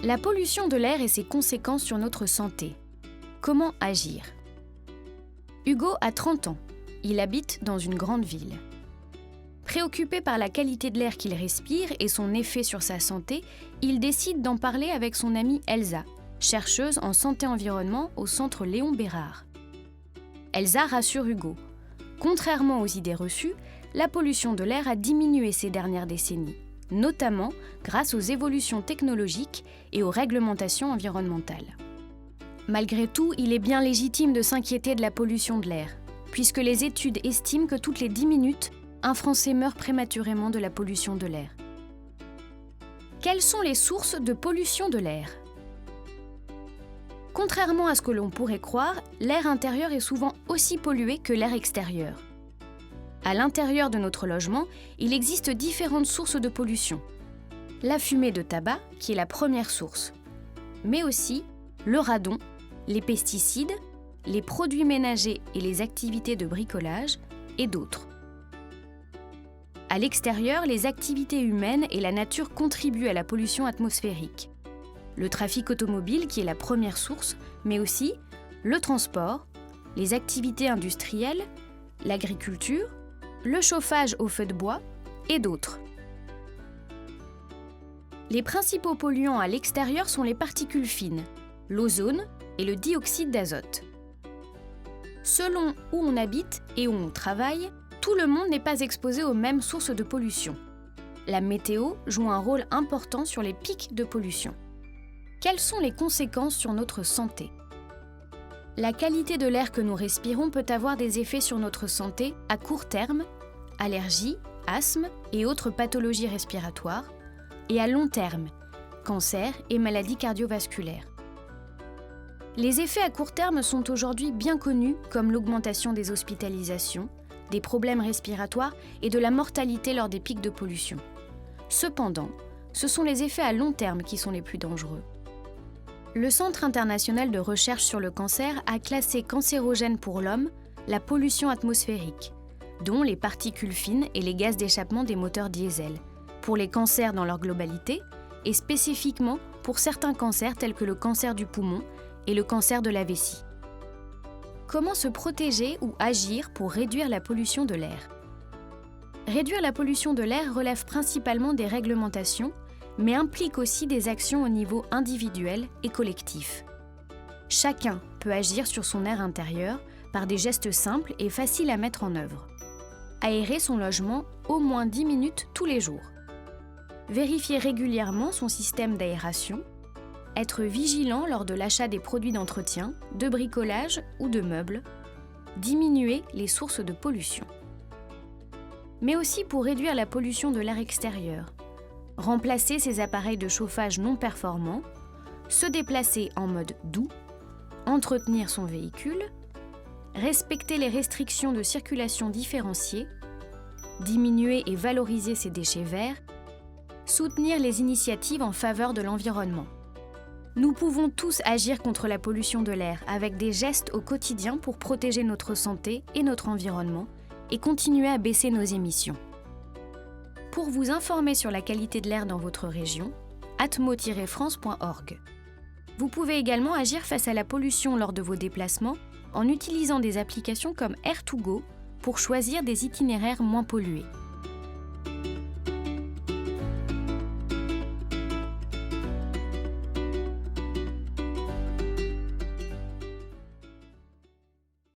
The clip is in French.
La pollution de l'air et ses conséquences sur notre santé. Comment agir? Hugo a 30 ans. Il habite dans une grande ville. Préoccupé par la qualité de l'air qu'il respire et son effet sur sa santé, il décide d'en parler avec son amie Elsa, chercheuse en santé-environnement au centre Léon Bérard. Elsa rassure Hugo. Contrairement aux idées reçues, la pollution de l'air a diminué ces dernières décennies, notamment grâce aux évolutions technologiques et aux réglementations environnementales. Malgré tout, il est bien légitime de s'inquiéter de la pollution de l'air, puisque les études estiment que toutes les 10 minutes, un Français meurt prématurément de la pollution de l'air. Quelles sont les sources de pollution de l'air? Contrairement à ce que l'on pourrait croire, l'air intérieur est souvent aussi pollué que l'air extérieur. À l'intérieur de notre logement, il existe différentes sources de pollution. La fumée de tabac, qui est la première source, mais aussi le radon, les pesticides, les produits ménagers et les activités de bricolage, et d'autres. À l'extérieur, les activités humaines et la nature contribuent à la pollution atmosphérique. Le trafic automobile, qui est la première source, mais aussi le transport, les activités industrielles, l'agriculture, le chauffage au feu de bois et d'autres. Les principaux polluants à l'extérieur sont les particules fines, l'ozone et le dioxyde d'azote. Selon où on habite et où on travaille, tout le monde n'est pas exposé aux mêmes sources de pollution. La météo joue un rôle important sur les pics de pollution. Quelles sont les conséquences sur notre santé? La qualité de l'air que nous respirons peut avoir des effets sur notre santé à court terme, allergies, asthme et autres pathologies respiratoires, et à long terme, cancer et maladies cardiovasculaires. Les effets à court terme sont aujourd'hui bien connus comme l'augmentation des hospitalisations, des problèmes respiratoires et de la mortalité lors des pics de pollution. Cependant, ce sont les effets à long terme qui sont les plus dangereux. Le Centre international de recherche sur le cancer a classé cancérogène pour l'homme la pollution atmosphérique, dont les particules fines et les gaz d'échappement des moteurs diesel, pour les cancers dans leur globalité et spécifiquement pour certains cancers tels que le cancer du poumon et le cancer de la vessie. Comment se protéger ou agir pour réduire la pollution de l'air? Réduire la pollution de l'air relève principalement des réglementations, mais implique aussi des actions au niveau individuel et collectif. Chacun peut agir sur son air intérieur par des gestes simples et faciles à mettre en œuvre. Aérer son logement au moins 10 minutes tous les jours. Vérifier régulièrement son système d'aération. Être vigilant lors de l'achat des produits d'entretien, de bricolage ou de meubles. Diminuer les sources de pollution. Mais aussi pour réduire la pollution de l'air extérieur. Remplacer ses appareils de chauffage non performants, se déplacer en mode doux, entretenir son véhicule, respecter les restrictions de circulation différenciées, diminuer et valoriser ses déchets verts, soutenir les initiatives en faveur de l'environnement. Nous pouvons tous agir contre la pollution de l'air avec des gestes au quotidien pour protéger notre santé et notre environnement et continuer à baisser nos émissions. Pour vous informer sur la qualité de l'air dans votre région, atmo-france.org. Vous pouvez également agir face à la pollution lors de vos déplacements en utilisant des applications comme Air2Go pour choisir des itinéraires moins pollués.